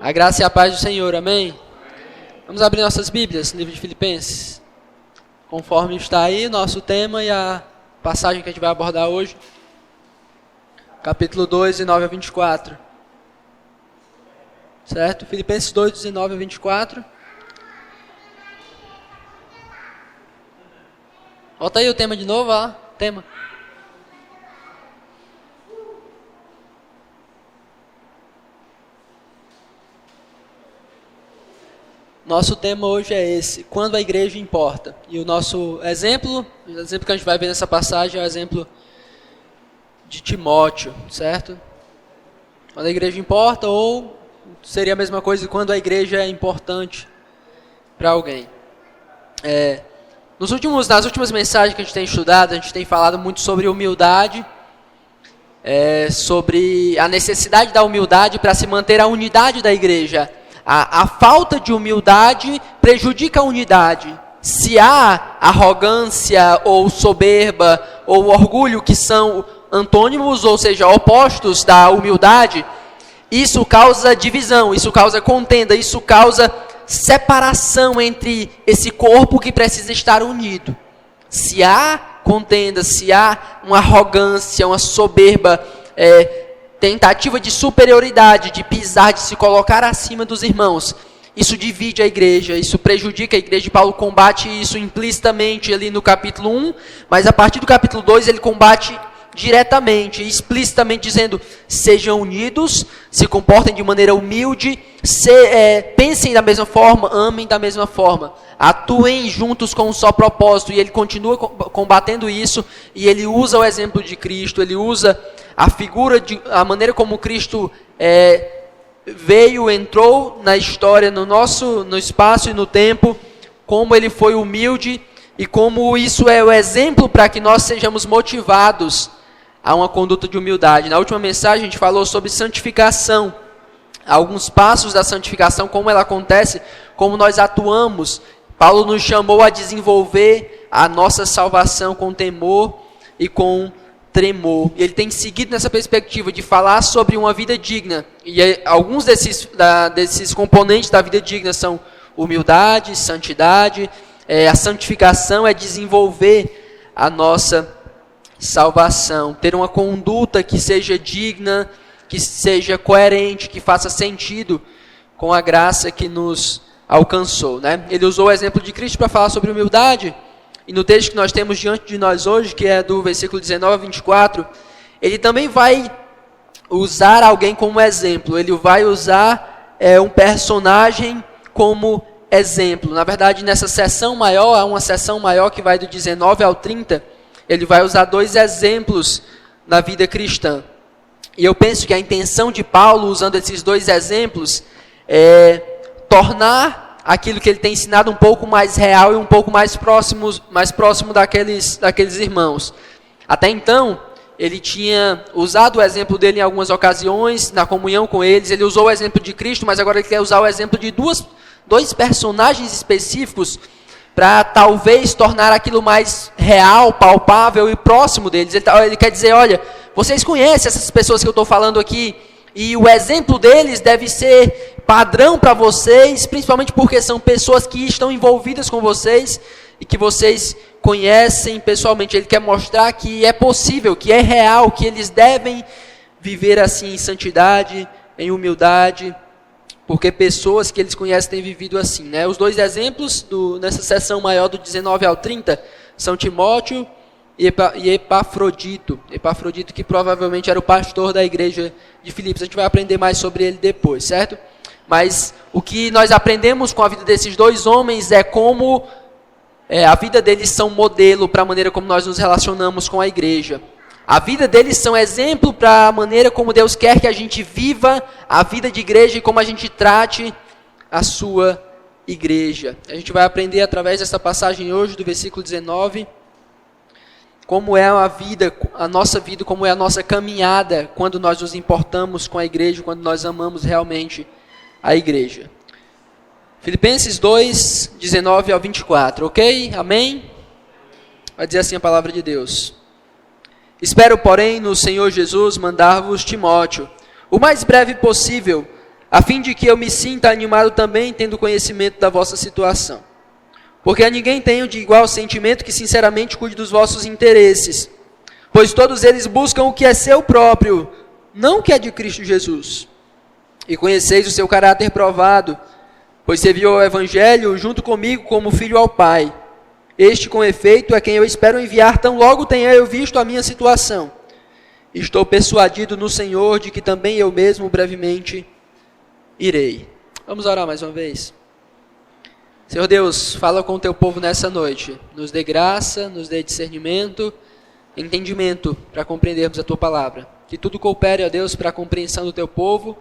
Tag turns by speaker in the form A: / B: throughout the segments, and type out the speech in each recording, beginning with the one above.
A: A graça e a paz do Senhor, amém? Vamos abrir nossas Bíblias no livro de Filipenses. Conforme está aí nosso tema e a passagem que a gente vai abordar hoje. Capítulo 2, 19 a 24. Certo? Filipenses 2, 19 a 24. Volta aí o tema de novo, ó. Tema. Nosso tema hoje é esse, quando a igreja importa. E o nosso exemplo, o exemplo que a gente vai ver nessa passagem é o exemplo de Timóteo, certo? Quando a igreja importa, ou seria a mesma coisa quando a igreja é importante para alguém. Nas últimas mensagens que a gente tem estudado, a gente tem falado muito sobre humildade, sobre a necessidade da humildade para se manter a unidade da igreja. A falta de humildade prejudica a unidade. Se há arrogância ou soberba ou orgulho, que são antônimos, ou seja, opostos da humildade, isso causa divisão, isso causa contenda, isso causa separação entre esse corpo que precisa estar unido. Se há contenda, se há uma arrogância, uma soberba, tentativa de superioridade, de pisar, de se colocar acima dos irmãos, isso divide a igreja, isso prejudica a igreja. Paulo combate isso implicitamente ali no capítulo 1, mas a partir do capítulo 2 ele combate diretamente, explicitamente dizendo: sejam unidos, se comportem de maneira humilde, pensem da mesma forma, amem da mesma forma, atuem juntos com um só propósito. E ele continua combatendo isso, e ele usa o exemplo de Cristo, ele usa a maneira como Cristo veio, entrou na história, no espaço e no tempo, como ele foi humilde, e como isso é o exemplo para que nós sejamos motivados a uma conduta de humildade. Na última mensagem a gente falou sobre santificação, alguns passos da santificação, como ela acontece, como nós atuamos. Paulo nos chamou a desenvolver a nossa salvação com temor e com tremor. Ele tem seguido nessa perspectiva de falar sobre uma vida digna. E alguns desses componentes da vida digna são humildade, santidade. A santificação é desenvolver a nossa salvação, ter uma conduta que seja digna, que seja coerente, que faça sentido com a graça que nos alcançou, né? Ele usou o exemplo de Cristo para falar sobre humildade, e no texto que nós temos diante de nós hoje, que é do versículo 19 a 24, ele também vai usar alguém como exemplo. Ele vai usar um personagem como exemplo. Na verdade, nessa seção maior, há uma seção maior que vai do 19 ao 30, ele vai usar dois exemplos na vida cristã. E eu penso que a intenção de Paulo, usando esses dois exemplos, é tornar aquilo que ele tem ensinado um pouco mais real e um pouco mais próximo daqueles irmãos. Até então, ele tinha usado o exemplo dele em algumas ocasiões, na comunhão com eles. Ele usou o exemplo de Cristo, mas agora ele quer usar o exemplo de dois personagens específicos para talvez tornar aquilo mais real, palpável e próximo deles. Ele quer dizer: olha, vocês conhecem essas pessoas que eu estou falando aqui, e o exemplo deles deve ser padrão para vocês, principalmente porque são pessoas que estão envolvidas com vocês e que vocês conhecem pessoalmente. Ele quer mostrar que é possível, que é real, que eles devem viver assim em santidade, em humildade, porque pessoas que eles conhecem têm vivido assim, né? Os dois exemplos nessa seção maior do 19 ao 30 são Timóteo e Epafrodito. Epafrodito, que provavelmente era o pastor da igreja de Filipos. A gente vai aprender mais sobre ele depois, certo? Mas o que nós aprendemos com a vida desses dois homens é como a vida deles são modelo para a maneira como nós nos relacionamos com a igreja. A vida deles são exemplo para a maneira como Deus quer que a gente viva a vida de igreja e como a gente trate a sua igreja. A gente vai aprender através dessa passagem hoje, do versículo 19, como é a nossa vida, como é a nossa caminhada quando nós nos importamos com a igreja, quando nós amamos realmente a igreja. Filipenses 2, 19 ao 24, ok? Amém? Vai dizer assim a palavra de Deus. Espero, porém, no Senhor Jesus mandar-vos Timóteo, o mais breve possível, a fim de que eu me sinta animado também, tendo conhecimento da vossa situação. Porque a ninguém tenho de igual sentimento que sinceramente cuide dos vossos interesses, pois todos eles buscam o que é seu próprio, não o que é de Cristo Jesus. E conheceis o seu caráter provado, pois serviu ao Evangelho junto comigo como filho ao Pai. Este, com efeito, é quem eu espero enviar, tão logo tenha eu visto a minha situação. Estou persuadido no Senhor de que também eu mesmo brevemente irei. Vamos orar mais uma vez. Senhor Deus, fala com o teu povo nessa noite. Nos dê graça, nos dê discernimento, entendimento para compreendermos a tua palavra. Que tudo coopere, ó Deus, para a compreensão do teu povo,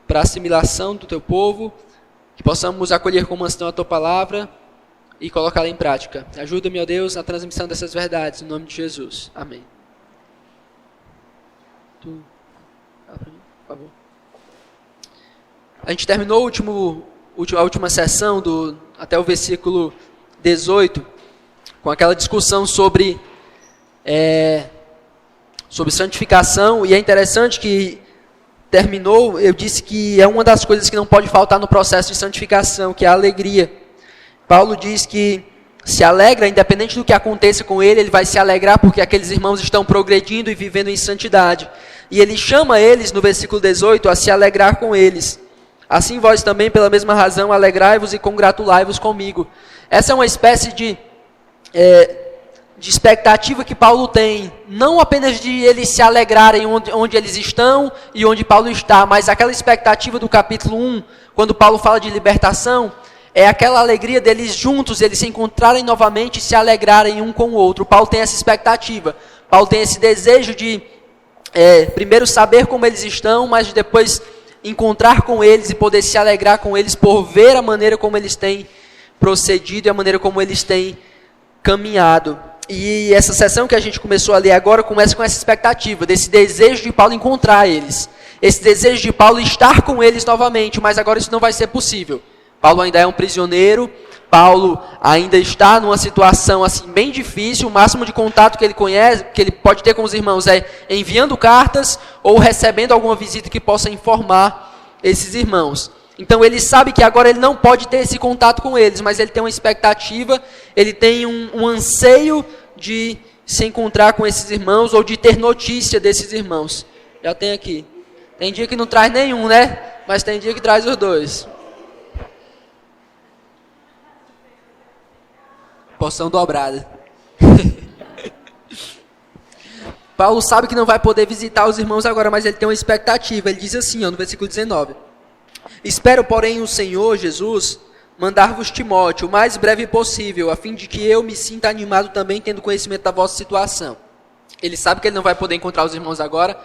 A: para a assimilação do teu povo, que possamos acolher com mansidão a tua palavra e colocá-la em prática. Ajuda-me, ó Deus, na transmissão dessas verdades, em nome de Jesus. Amém. Por favor. A gente terminou a última sessão, até o versículo 18, com aquela discussão sobre santificação, e é interessante que terminou, eu disse que é uma das coisas que não pode faltar no processo de santificação, que é a alegria. Paulo diz que se alegra, independente do que aconteça com ele vai se alegrar porque aqueles irmãos estão progredindo e vivendo em santidade. E ele chama eles, no versículo 18, a se alegrar com eles. Assim vós também, pela mesma razão, alegrai-vos e congratulai-vos comigo. Essa é uma espécie de expectativa que Paulo tem, não apenas de eles se alegrarem onde eles estão e onde Paulo está, mas aquela expectativa do capítulo 1, quando Paulo fala de libertação, é aquela alegria deles juntos, eles se encontrarem novamente e se alegrarem um com o outro. Paulo tem essa expectativa, Paulo tem esse desejo de primeiro saber como eles estão, mas depois encontrar com eles e poder se alegrar com eles por ver a maneira como eles têm procedido e a maneira como eles têm caminhado. E essa sessão que a gente começou a ler agora começa com essa expectativa, desse desejo de Paulo encontrar eles, esse desejo de Paulo estar com eles novamente, mas agora isso não vai ser possível. Paulo ainda é um prisioneiro, Paulo ainda está numa situação assim bem difícil, o máximo de contato que ele conhece, que ele pode ter com os irmãos é enviando cartas ou recebendo alguma visita que possa informar esses irmãos. Então ele sabe que agora ele não pode ter esse contato com eles, mas ele tem uma expectativa, ele tem um anseio de se encontrar com esses irmãos ou de ter notícia desses irmãos. Já tem aqui. Tem dia que não traz nenhum, né? Mas tem dia que traz os dois. Porção dobrada. Paulo sabe que não vai poder visitar os irmãos agora, mas ele tem uma expectativa. Ele diz assim, no versículo 19. Espero, porém, o Senhor Jesus mandar-vos Timóteo o mais breve possível, a fim de que eu me sinta animado também, tendo conhecimento da vossa situação. Ele sabe que ele não vai poder encontrar os irmãos agora,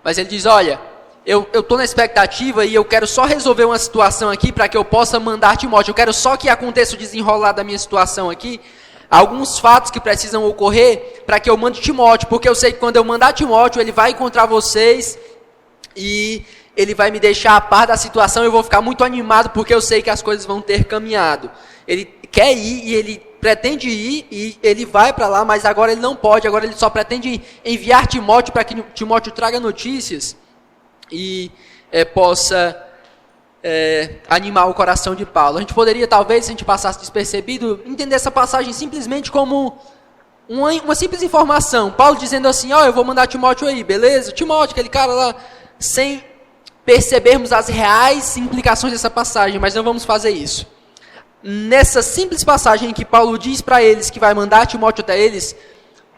A: mas ele diz, olha, eu estou na expectativa e eu quero só resolver uma situação aqui para que eu possa mandar Timóteo. Eu quero só que aconteça o desenrolar da minha situação aqui, alguns fatos que precisam ocorrer para que eu mande Timóteo, porque eu sei que quando eu mandar Timóteo, ele vai encontrar vocês e ele vai me deixar a par da situação, eu vou ficar muito animado porque eu sei que as coisas vão ter caminhado. Ele quer ir e ele pretende ir e ele vai para lá, mas agora ele não pode, agora ele só pretende enviar Timóteo para que Timóteo traga notícias e possa animar o coração de Paulo. A gente poderia, talvez, se a gente passasse despercebido, entender essa passagem simplesmente como uma simples informação. Paulo dizendo assim, eu vou mandar Timóteo aí, beleza? Timóteo, aquele cara lá, sem percebermos as reais implicações dessa passagem, mas não vamos fazer isso. Nessa simples passagem em que Paulo diz para eles que vai mandar Timóteo até eles,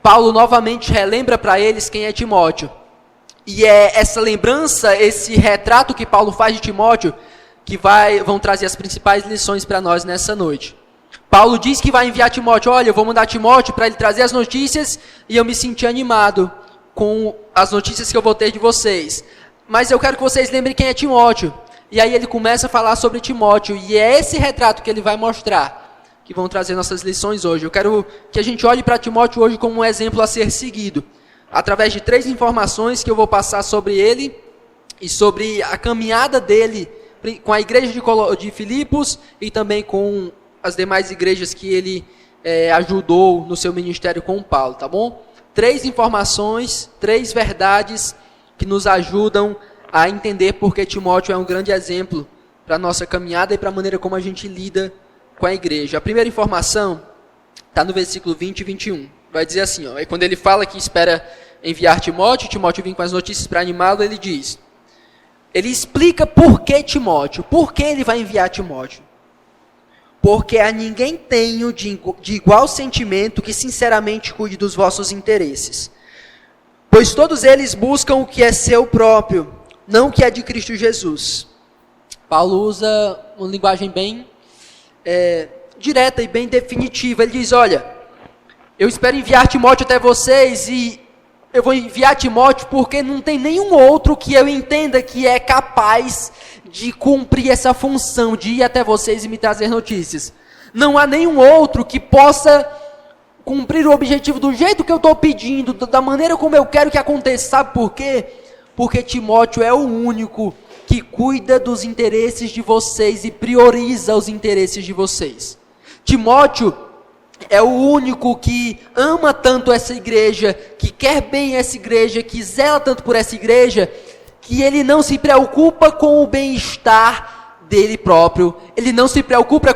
A: Paulo novamente relembra para eles quem é Timóteo. E é essa lembrança, esse retrato que Paulo faz de Timóteo, que vão trazer as principais lições para nós nessa noite. Paulo diz que vai enviar Timóteo, olha, eu vou mandar Timóteo para ele trazer as notícias e eu me senti animado com as notícias que eu vou ter de vocês. Mas eu quero que vocês lembrem quem é Timóteo. E aí ele começa a falar sobre Timóteo, e é esse retrato que ele vai mostrar, que vão trazer nossas lições hoje. Eu quero que a gente olhe para Timóteo hoje como um exemplo a ser seguido, através de 3 informações que eu vou passar sobre ele, e sobre a caminhada dele com a igreja de Filipos, e também com as demais igrejas que ele ajudou no seu ministério com Paulo, tá bom? 3 informações, 3 verdades, que nos ajudam a entender porque Timóteo é um grande exemplo para a nossa caminhada e para a maneira como a gente lida com a igreja. A primeira informação está no versículo 20 e 21. Vai dizer assim, ó, quando ele fala que espera enviar Timóteo, Timóteo vem com as notícias para animá-lo, ele diz, ele explica por que Timóteo, por que ele vai enviar Timóteo. Porque a ninguém tenho de igual sentimento que sinceramente cuide dos vossos interesses. Pois todos eles buscam o que é seu próprio, não o que é de Cristo Jesus. Paulo usa uma linguagem bem direta e bem definitiva. Ele diz, olha, eu espero enviar Timóteo até vocês e eu vou enviar Timóteo porque não tem nenhum outro que eu entenda que é capaz de cumprir essa função, de ir até vocês e me trazer notícias. Não há nenhum outro que possa cumprir o objetivo do jeito que eu estou pedindo, da maneira como eu quero que aconteça. Sabe por quê? Porque Timóteo é o único que cuida dos interesses de vocês e prioriza os interesses de vocês. Timóteo é o único que ama tanto essa igreja, que quer bem essa igreja, que zela tanto por essa igreja, que ele não se preocupa com o bem-estar dele próprio, ele não se preocupa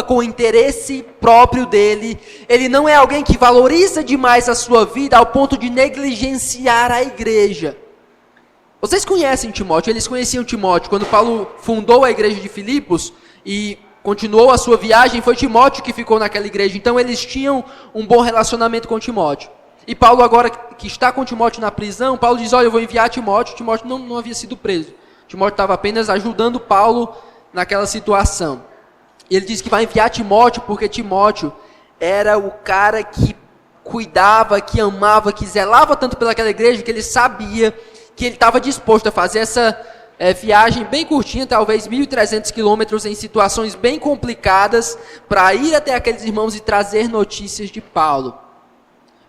A: com o interesse próprio dele, ele não é alguém que valoriza demais a sua vida ao ponto de negligenciar a igreja. Vocês conhecem Timóteo, eles conheciam Timóteo, quando Paulo fundou a igreja de Filipos e continuou a sua viagem, foi Timóteo que ficou naquela igreja, então eles tinham um bom relacionamento com Timóteo. E Paulo agora que está com Timóteo na prisão, Paulo diz, olha, eu vou enviar Timóteo. Timóteo não havia sido preso. Timóteo estava apenas ajudando Paulo naquela situação. E ele diz que vai enviar Timóteo porque Timóteo era o cara que cuidava, que amava, que zelava tanto pelaquela igreja, que ele sabia que ele estava disposto a fazer essa viagem bem curtinha, talvez 1.300 quilômetros em situações bem complicadas, para ir até aqueles irmãos e trazer notícias de Paulo.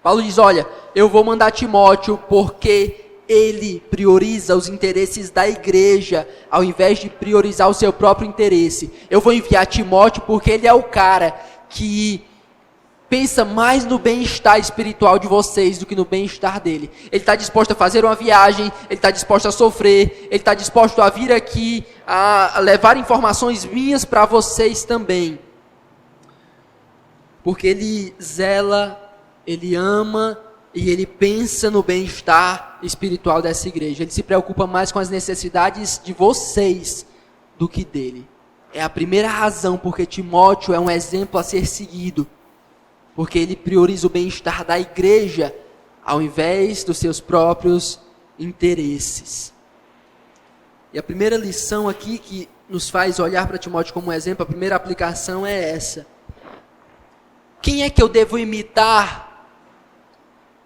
A: Paulo diz, olha, eu vou mandar Timóteo porque ele prioriza os interesses da igreja, ao invés de priorizar o seu próprio interesse. Eu vou enviar Timóteo porque ele é o cara que pensa mais no bem-estar espiritual de vocês do que no bem-estar dele. Ele está disposto a fazer uma viagem, ele está disposto a sofrer, ele está disposto a vir aqui, a levar informações minhas para vocês também. Porque ele zela, ele ama e ele pensa no bem-estar espiritual dessa igreja. Ele se preocupa mais com as necessidades de vocês do que dele. É a primeira razão porque Timóteo é um exemplo a ser seguido. Porque ele prioriza o bem-estar da igreja ao invés dos seus próprios interesses. E a primeira lição aqui que nos faz olhar para Timóteo como um exemplo, a primeira aplicação é essa. Quem é que eu devo imitar?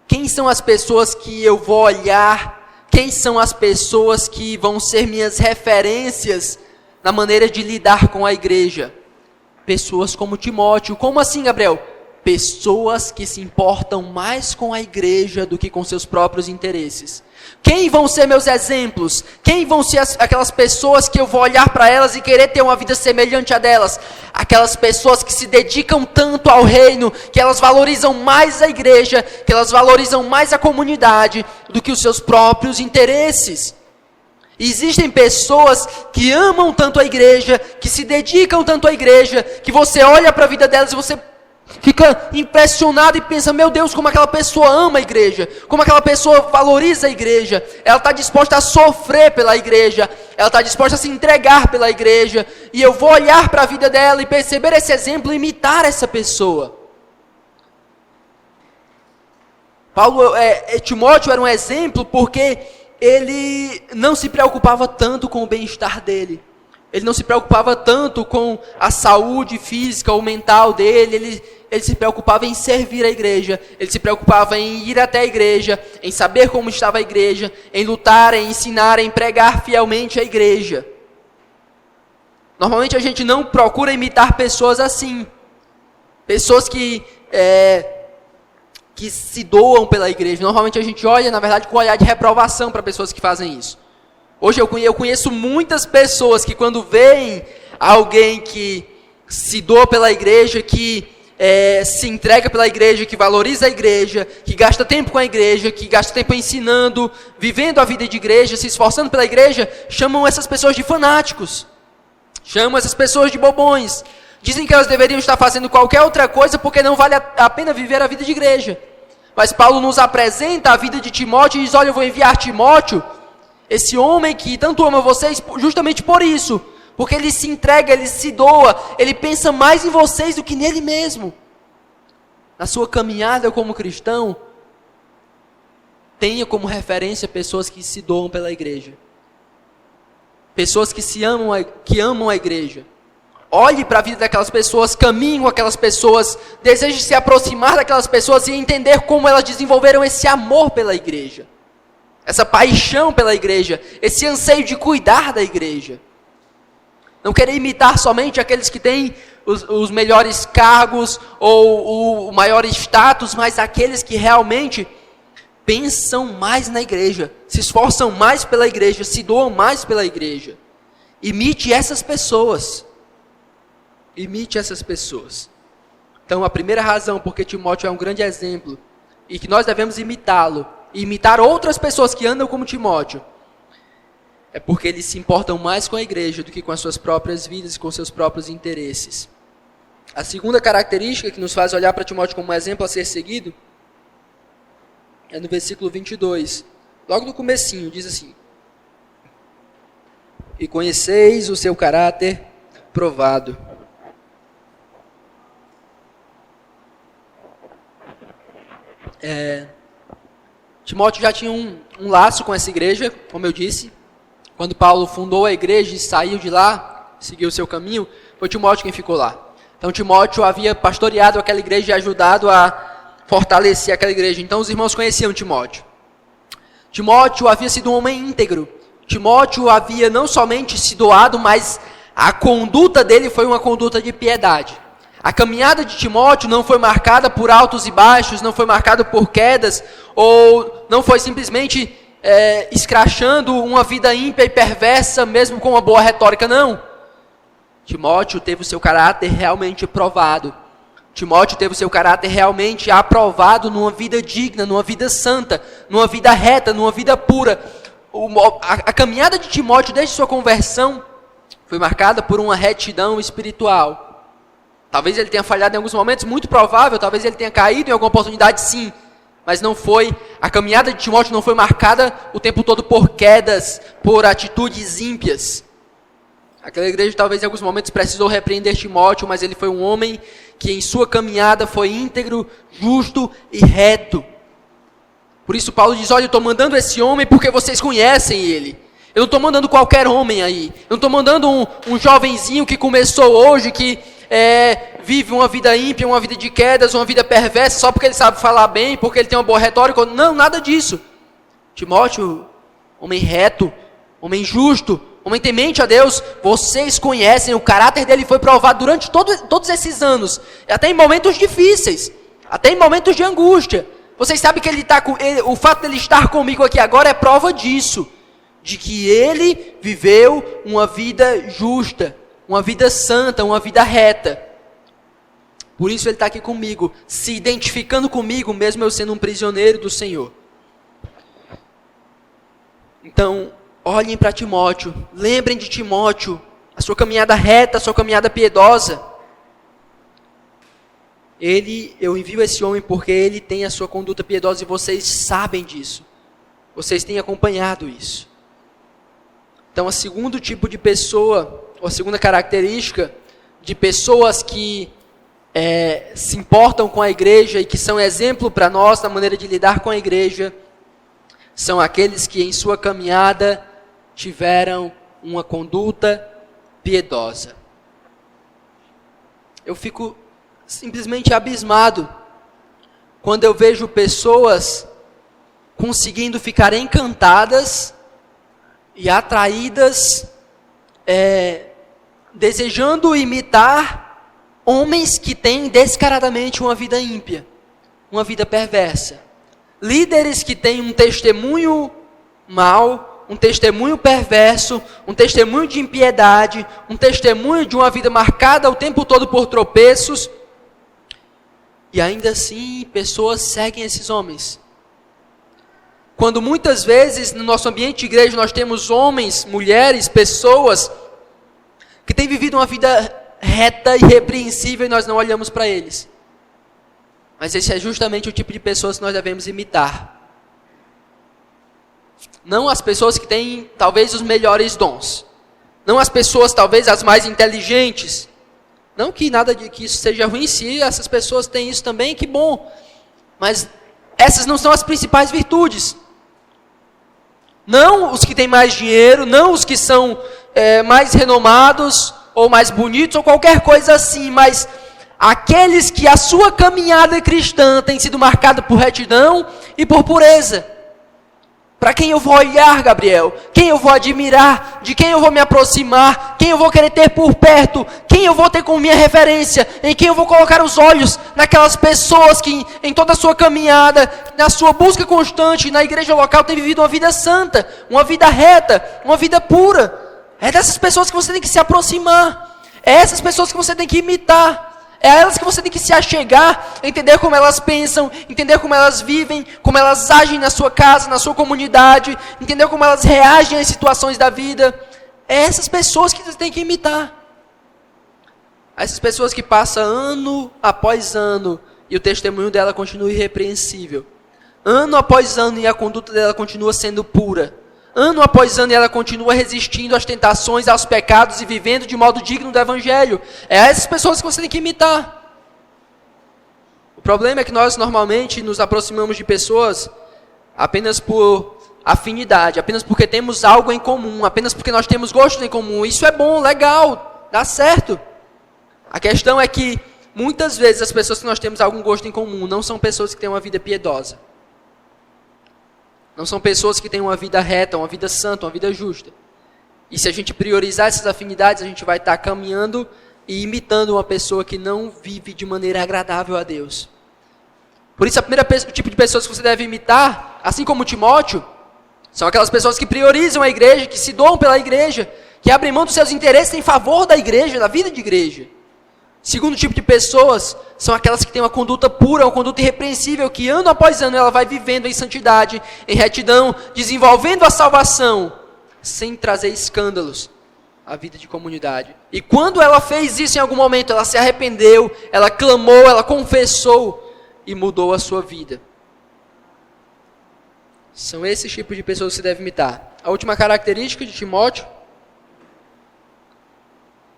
A: Quem são as pessoas que eu vou olhar? Quem são as pessoas que vão ser minhas referências na maneira de lidar com a igreja? Pessoas como Timóteo. Como assim, Gabriel? Pessoas que se importam mais com a igreja do que com seus próprios interesses. Quem vão ser meus exemplos? Quem vão ser aquelas pessoas que eu vou olhar para elas e querer ter uma vida semelhante a delas? Aquelas pessoas que se dedicam tanto ao reino, que elas valorizam mais a igreja, que elas valorizam mais a comunidade do que os seus próprios interesses. E existem pessoas que amam tanto a igreja, que se dedicam tanto à igreja, que você olha para a vida delas e você fica impressionado e pensa, meu Deus, como aquela pessoa ama a igreja, como aquela pessoa valoriza a igreja, ela está disposta a sofrer pela igreja, ela está disposta a se entregar pela igreja, e eu vou olhar para a vida dela e perceber esse exemplo e imitar essa pessoa. Timóteo era um exemplo porque ele não se preocupava tanto com o bem-estar dele. Ele não se preocupava tanto com a saúde física ou mental dele, ele se preocupava em servir a igreja, ele se preocupava em ir até a igreja, em saber como estava a igreja, em lutar, em ensinar, em pregar fielmente a igreja. Normalmente a gente não procura imitar pessoas assim, pessoas que se doam pela igreja. Normalmente a gente olha, na verdade, com um olhar de reprovação para pessoas que fazem isso. Hoje eu conheço muitas pessoas que quando veem alguém que se doa pela igreja, que se entrega pela igreja, que valoriza a igreja, que gasta tempo com a igreja, que gasta tempo ensinando, vivendo a vida de igreja, se esforçando pela igreja, chamam essas pessoas de fanáticos. Chamam essas pessoas de bobões. Dizem que elas deveriam estar fazendo qualquer outra coisa porque não vale a pena viver a vida de igreja. Mas Paulo nos apresenta a vida de Timóteo e diz: olha, eu vou enviar Timóteo, esse homem que tanto ama vocês, justamente por isso. Porque ele se entrega, ele se doa, ele pensa mais em vocês do que nele mesmo. Na sua caminhada como cristão, tenha como referência pessoas que se doam pela igreja. Pessoas que amam a igreja. Olhe para a vida daquelas pessoas, caminhe com aquelas pessoas, deseje se aproximar daquelas pessoas e entender como elas desenvolveram esse amor pela igreja. Essa paixão pela igreja, esse anseio de cuidar da igreja. Não querer imitar somente aqueles que têm os melhores cargos ou o maior status, mas aqueles que realmente pensam mais na igreja, se esforçam mais pela igreja, se doam mais pela igreja. Imite essas pessoas. Imite essas pessoas. Então, a primeira razão porque Timóteo é um grande exemplo e que nós devemos imitá-lo, e imitar outras pessoas que andam como Timóteo, é porque eles se importam mais com a igreja do que com as suas próprias vidas e com seus próprios interesses. A segunda característica que nos faz olhar para Timóteo como um exemplo a ser seguido é no versículo 22. Logo no comecinho, diz assim: e conheceis o seu caráter provado. Timóteo já tinha um laço com essa igreja, como eu disse. Quando Paulo fundou a igreja e saiu de lá, seguiu o seu caminho, foi Timóteo quem ficou lá. Então Timóteo havia pastoreado aquela igreja e ajudado a fortalecer aquela igreja. Então os irmãos conheciam Timóteo. Timóteo havia sido um homem íntegro. Timóteo havia não somente se doado, mas a conduta dele foi uma conduta de piedade. A caminhada de Timóteo não foi marcada por altos e baixos, não foi marcada por quedas, ou não foi simplesmente escrachando uma vida ímpia e perversa, mesmo com uma boa retórica, não. Timóteo teve o seu caráter realmente provado. Timóteo teve o seu caráter realmente aprovado numa vida digna, numa vida santa, numa vida reta, numa vida pura. A caminhada de Timóteo desde sua conversão foi marcada por uma retidão espiritual. Talvez ele tenha falhado em alguns momentos, muito provável, talvez ele tenha caído em alguma oportunidade, sim. Mas não foi, a caminhada de Timóteo não foi marcada o tempo todo por quedas, por atitudes ímpias. Aquela igreja talvez em alguns momentos precisou repreender Timóteo, mas ele foi um homem que em sua caminhada foi íntegro, justo e reto. Por isso Paulo diz: olha, eu estou mandando esse homem porque vocês conhecem ele. Eu não estou mandando qualquer homem aí. Eu não estou mandando um jovenzinho que começou hoje, que vive uma vida ímpia, uma vida de quedas, uma vida perversa, só porque ele sabe falar bem, porque ele tem uma boa retórica. Não, nada disso. Timóteo, homem reto, homem justo, homem temente a Deus, vocês conhecem, o caráter dele foi provado durante todos esses anos, até em momentos difíceis, até em momentos de angústia. Vocês sabem que o fato de ele estar comigo aqui agora é prova disso, de que ele viveu uma vida justa, uma vida santa, uma vida reta. Por isso ele está aqui comigo, se identificando comigo, mesmo eu sendo um prisioneiro do Senhor. Então, olhem para Timóteo, lembrem de Timóteo, a sua caminhada reta, a sua caminhada piedosa. Eu envio esse homem porque ele tem a sua conduta piedosa e vocês sabem disso. Vocês têm acompanhado isso. Então, o segundo tipo de pessoa, ou a segunda característica de pessoas que se importam com a igreja e que são exemplo para nós na maneira de lidar com a igreja, são aqueles que em sua caminhada tiveram uma conduta piedosa. Eu fico simplesmente abismado quando eu vejo pessoas conseguindo ficar encantadas e atraídas, desejando imitar homens que têm descaradamente uma vida ímpia, uma vida perversa. Líderes que têm um testemunho mau, um testemunho perverso, um testemunho de impiedade, um testemunho de uma vida marcada o tempo todo por tropeços, E ainda assim, pessoas seguem esses homens. Quando muitas vezes no nosso ambiente de igreja nós temos homens, mulheres, pessoas que têm vivido uma vida reta e irrepreensível e nós não olhamos para eles. Mas esse é justamente o tipo de pessoas que nós devemos imitar. Não as pessoas que têm talvez os melhores dons. Não as pessoas talvez as mais inteligentes. Não que nada de que isso seja ruim, se essas pessoas têm isso também, que bom. Mas essas não são as principais virtudes. Não os que têm mais dinheiro, não os que são mais renomados, ou mais bonitos, ou qualquer coisa assim, mas aqueles que a sua caminhada cristã tem sido marcada por retidão e por pureza. Para quem eu vou olhar, Gabriel? Quem eu vou admirar? De quem eu vou me aproximar? Quem eu vou querer ter por perto? Quem eu vou ter como minha referência? Em quem eu vou colocar os olhos? Naquelas pessoas que em toda a sua caminhada, na sua busca constante, na igreja local, tem vivido uma vida santa, uma vida reta, uma vida pura. É dessas pessoas que você tem que se aproximar. É essas pessoas que você tem que imitar. É a elas que você tem que se achegar, entender como elas pensam, entender como elas vivem, como elas agem na sua casa, na sua comunidade, entender como elas reagem às situações da vida. É essas pessoas que você tem que imitar. Essas pessoas que passam ano após ano e o testemunho dela continua irrepreensível. Ano após ano e a conduta dela continua sendo pura. Ano após ano ela continua resistindo às tentações, aos pecados e vivendo de modo digno do Evangelho. É essas pessoas que você tem que imitar. O problema é que nós normalmente nos aproximamos de pessoas apenas por afinidade, apenas porque temos algo em comum, apenas porque nós temos gostos em comum. Isso é bom, legal, dá certo. A questão é que muitas vezes as pessoas que nós temos algum gosto em comum não são pessoas que têm uma vida piedosa. Não são pessoas que têm uma vida reta, uma vida santa, uma vida justa. E se a gente priorizar essas afinidades, a gente vai estar caminhando e imitando uma pessoa que não vive de maneira agradável a Deus. Por isso, o tipo de pessoas que você deve imitar, assim como Timóteo, são aquelas pessoas que priorizam a igreja, que se doam pela igreja, que abrem mão dos seus interesses em favor da igreja, da vida de igreja. Segundo tipo de pessoas, são aquelas que têm uma conduta pura, uma conduta irrepreensível, que ano após ano ela vai vivendo em santidade, em retidão, desenvolvendo a salvação, sem trazer escândalos à vida de comunidade. E quando ela fez isso em algum momento, ela se arrependeu, ela clamou, ela confessou e mudou a sua vida. São esses tipos de pessoas que você deve imitar. A última característica de Timóteo,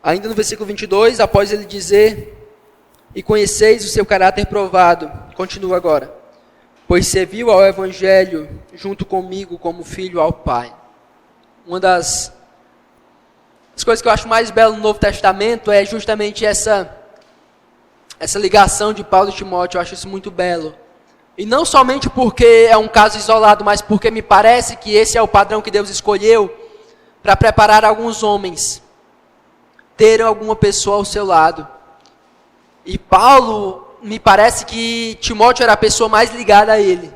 A: ainda no versículo 22, após ele dizer: e conheceis o seu caráter provado, continua agora, pois serviu ao Evangelho junto comigo como filho ao Pai. Uma das coisas que eu acho mais belo no Novo Testamento é justamente essa ligação de Paulo e Timóteo. Eu acho isso muito belo. E não somente porque é um caso isolado, mas porque me parece que esse é o padrão que Deus escolheu para preparar alguns homens ter alguma pessoa ao seu lado. E Paulo, me parece que Timóteo era a pessoa mais ligada a ele.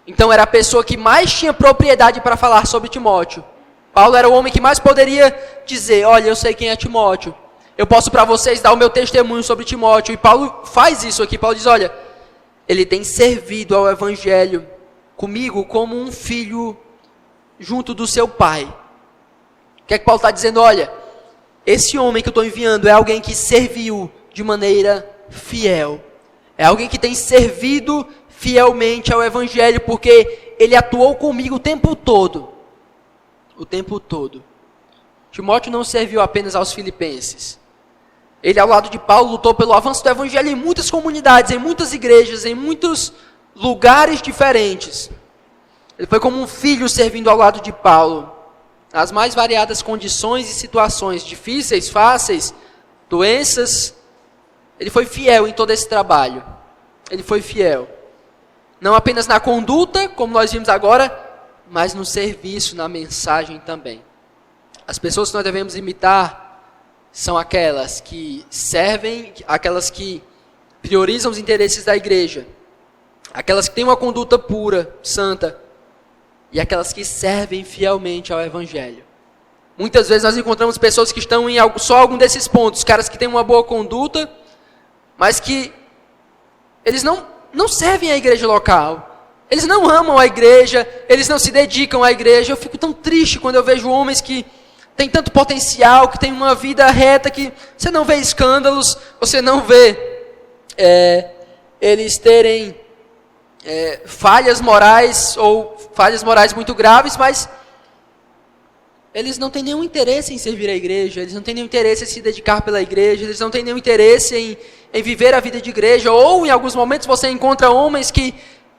A: Então era a pessoa que mais tinha propriedade para falar sobre Timóteo. Paulo era o homem que mais poderia dizer: olha, eu sei quem é Timóteo. Eu posso para vocês dar o meu testemunho sobre Timóteo. E Paulo faz isso aqui. Paulo diz: olha, ele tem servido ao Evangelho comigo como um filho junto do seu pai. O que é que Paulo está dizendo? Olha, esse homem que eu estou enviando é alguém que serviu de maneira fiel. É alguém que tem servido fielmente ao Evangelho, porque ele atuou comigo o tempo todo. O tempo todo. Timóteo não serviu apenas aos filipenses. Ele, ao lado de Paulo, lutou pelo avanço do Evangelho em muitas comunidades, em muitas igrejas, em muitos lugares diferentes. Ele foi como um filho servindo ao lado de Paulo. As mais variadas condições e situações, difíceis, fáceis, doenças, ele foi fiel em todo esse trabalho. Ele foi fiel. Não apenas na conduta, como nós vimos agora, mas no serviço, na mensagem também. As pessoas que nós devemos imitar são aquelas que servem, aquelas que priorizam os interesses da igreja, aquelas que têm uma conduta pura, santa, e aquelas que servem fielmente ao Evangelho. Muitas vezes nós encontramos pessoas que estão em só algum desses pontos, caras que têm uma boa conduta, mas que Eles não servem à igreja local. Eles não amam a igreja, eles não se dedicam à igreja. Eu fico tão triste quando eu vejo homens que têm tanto potencial, que têm uma vida reta, que você não vê escândalos, você não vê eles terem falhas morais ou falhas morais muito graves, mas eles não têm nenhum interesse em servir a igreja, eles não têm nenhum interesse em se dedicar pela igreja, eles não têm nenhum interesse em viver a vida de igreja, ou em alguns momentos você encontra homens que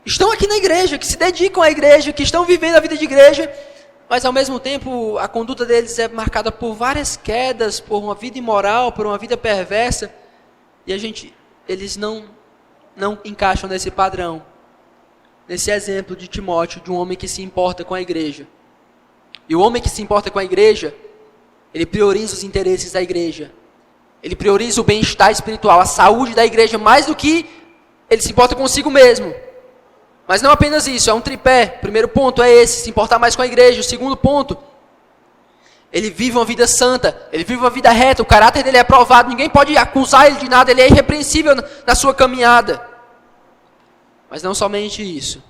A: estão aqui na igreja, que se dedicam à igreja, que estão vivendo a vida de igreja, mas ao mesmo tempo a conduta deles é marcada por várias quedas, por uma vida imoral, por uma vida perversa, e eles não encaixam nesse padrão, nesse exemplo de Timóteo, de um homem que se importa com a igreja. E o homem que se importa com a igreja, ele prioriza os interesses da igreja. Ele prioriza o bem-estar espiritual, a saúde da igreja, mais do que ele se importa consigo mesmo. Mas não apenas isso, é um tripé. O primeiro ponto é esse, se importar mais com a igreja. O segundo ponto, ele vive uma vida santa, ele vive uma vida reta, o caráter dele é aprovado, ninguém pode acusar ele de nada, ele é irrepreensível na sua caminhada. Mas não somente isso,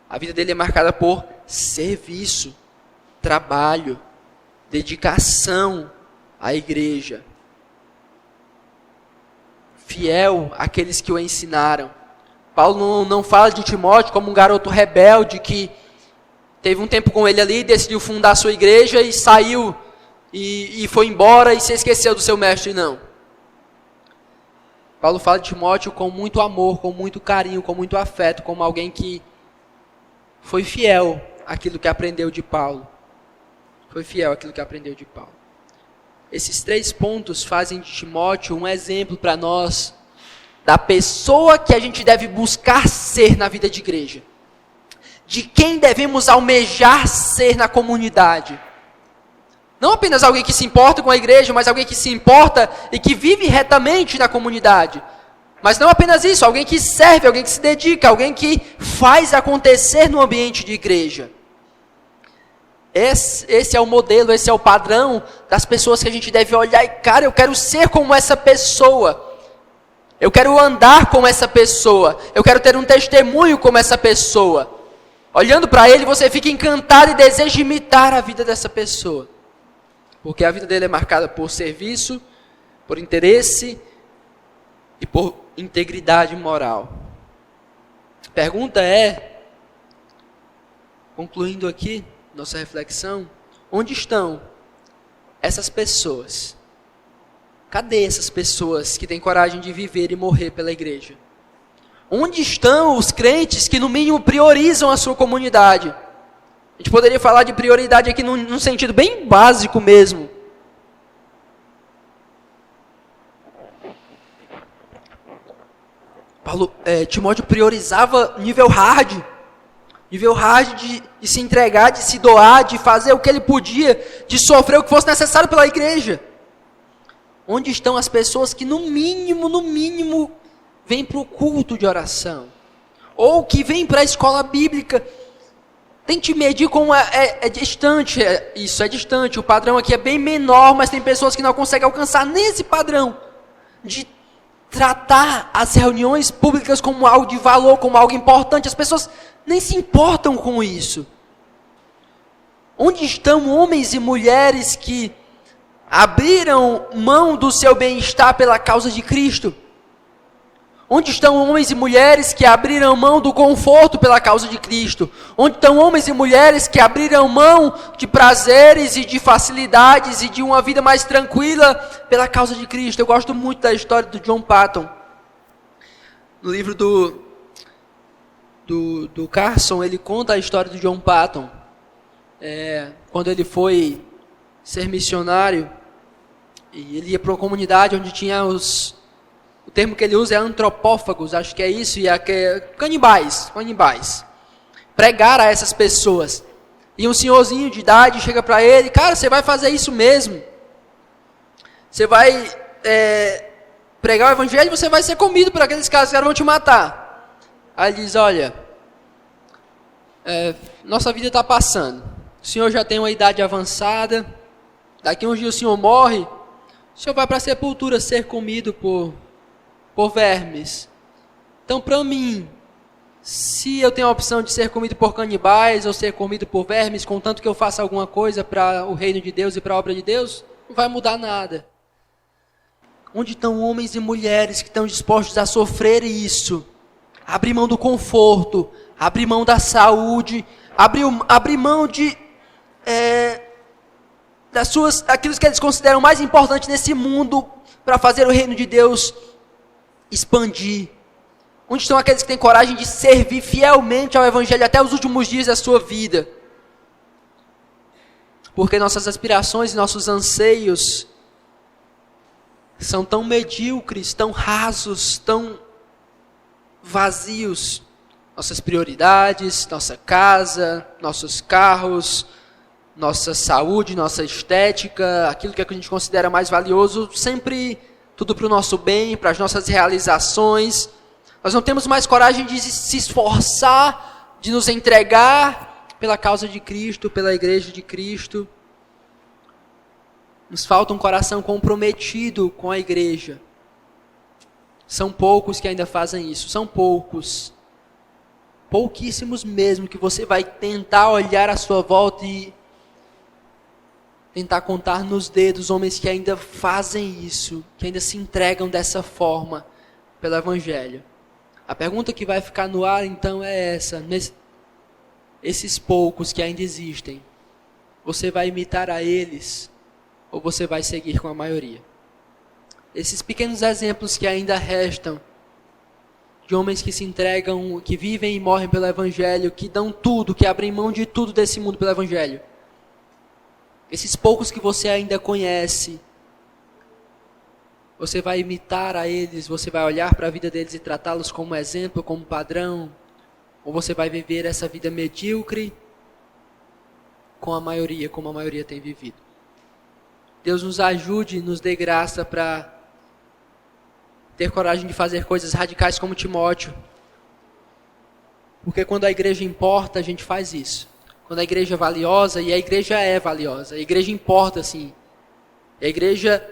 A: a vida dele é marcada por serviço, trabalho, dedicação à igreja. Fiel àqueles que o ensinaram. Paulo não fala de Timóteo como um garoto rebelde que teve um tempo com ele ali, decidiu fundar a sua igreja e saiu e foi embora e se esqueceu do seu mestre, não. Paulo fala de Timóteo com muito amor, com muito carinho, com muito afeto, como alguém que foi fiel àquilo que aprendeu de Paulo. Foi fiel àquilo que aprendeu de Paulo. Esses 3 pontos fazem de Timóteo um exemplo para nós da pessoa que a gente deve buscar ser na vida de igreja. De quem devemos almejar ser na comunidade. Não apenas alguém que se importa com a igreja, mas alguém que se importa e que vive retamente na comunidade. Mas não apenas isso, alguém que serve, alguém que se dedica, alguém que faz acontecer no ambiente de igreja. Esse é o modelo, esse é o padrão das pessoas que a gente deve olhar e, cara, eu quero ser como essa pessoa. Eu quero andar como essa pessoa. Eu quero ter um testemunho como essa pessoa. Olhando para ele, você fica encantado e deseja imitar a vida dessa pessoa. Porque a vida dele é marcada por serviço, por interesse e por integridade moral. A pergunta é, concluindo aqui nossa reflexão, onde estão essas pessoas? Cadê essas pessoas que têm coragem de viver e morrer pela igreja? Onde estão os crentes que no mínimo priorizam a sua comunidade? A gente poderia falar de prioridade aqui num sentido bem básico mesmo. Timóteo priorizava nível hard de se entregar, de se doar, de fazer o que ele podia, de sofrer o que fosse necessário pela igreja. Onde estão as pessoas que no mínimo, vêm para o culto de oração? Ou que vêm para a escola bíblica? Tente medir como é distante, isso é distante, o padrão aqui é bem menor, mas tem pessoas que não conseguem alcançar nesse padrão, de tratar as reuniões públicas como algo de valor, como algo importante. As pessoas nem se importam com isso. Onde estão homens e mulheres que abriram mão do seu bem-estar pela causa de Cristo? Onde estão homens e mulheres que abriram mão do conforto pela causa de Cristo? Onde estão homens e mulheres que abriram mão de prazeres e de facilidades e de uma vida mais tranquila pela causa de Cristo? Eu gosto muito da história do John Patton. No livro do Carson, ele conta a história do John Patton. Quando ele foi ser missionário, e ele ia para uma comunidade onde tinha o termo que ele usa é antropófagos, acho que é isso, e canibais. Pregar a essas pessoas. E um senhorzinho de idade chega para ele, cara, você vai fazer isso mesmo? Você vai pregar o evangelho e você vai ser comido por aqueles caras que vão te matar. Aí ele diz, olha, nossa vida está passando. O senhor já tem uma idade avançada, daqui a uns dias o senhor morre, o senhor vai para a sepultura ser comido por vermes. Então, para mim, se eu tenho a opção de ser comido por canibais ou ser comido por vermes, contanto que eu faça alguma coisa para o reino de Deus e para a obra de Deus, não vai mudar nada. Onde estão homens e mulheres que estão dispostos a sofrer isso? Abrir mão do conforto, abrir mão da saúde, abrir mão de aquilo que eles consideram mais importante nesse mundo para fazer o reino de Deus expandir. Onde estão aqueles que têm coragem de servir fielmente ao Evangelho até os últimos dias da sua vida? Porque nossas aspirações e nossos anseios são tão medíocres, tão rasos, tão vazios. Nossas prioridades, nossa casa, nossos carros, nossa saúde, nossa estética, aquilo que a gente considera mais valioso, sempre tudo para o nosso bem, para as nossas realizações. Nós não temos mais coragem de se esforçar, de nos entregar pela causa de Cristo, pela igreja de Cristo. Nos falta um coração comprometido com a igreja. São poucos que ainda fazem isso, são poucos. Pouquíssimos mesmo, que você vai tentar olhar à sua volta e tentar contar nos dedos homens que ainda fazem isso, que ainda se entregam dessa forma pelo Evangelho. A pergunta que vai ficar no ar então é essa: esses poucos que ainda existem, você vai imitar a eles ou você vai seguir com a maioria? Esses pequenos exemplos que ainda restam de homens que se entregam, que vivem e morrem pelo Evangelho, que dão tudo, que abrem mão de tudo desse mundo pelo Evangelho. Esses poucos que você ainda conhece, você vai imitar a eles, você vai olhar para a vida deles e tratá-los como exemplo, como padrão, ou você vai viver essa vida medíocre com a maioria, como a maioria tem vivido. Deus nos ajude, nos dê graça para ter coragem de fazer coisas radicais como Timóteo. Porque quando a igreja importa, a gente faz isso. Quando a igreja é valiosa, e a igreja é valiosa, a igreja importa sim. A igreja,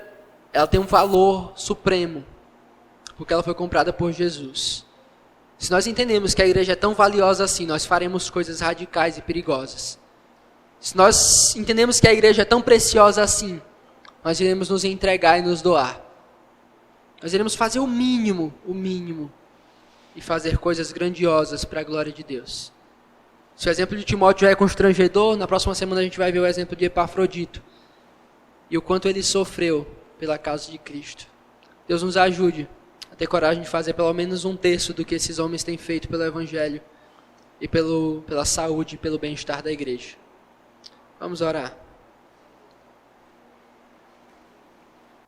A: ela tem um valor supremo, porque ela foi comprada por Jesus. Se nós entendemos que a igreja é tão valiosa assim, nós faremos coisas radicais e perigosas. Se nós entendemos que a igreja é tão preciosa assim, nós iremos nos entregar e nos doar. Nós iremos fazer o mínimo, e fazer coisas grandiosas para a glória de Deus. Se o exemplo de Timóteo já é constrangedor, na próxima semana a gente vai ver o exemplo de Epafrodito e o quanto ele sofreu pela causa de Cristo. Deus nos ajude a ter coragem de fazer pelo menos 1/3 do que esses homens têm feito pelo Evangelho e pela saúde e pelo bem-estar da igreja. Vamos orar.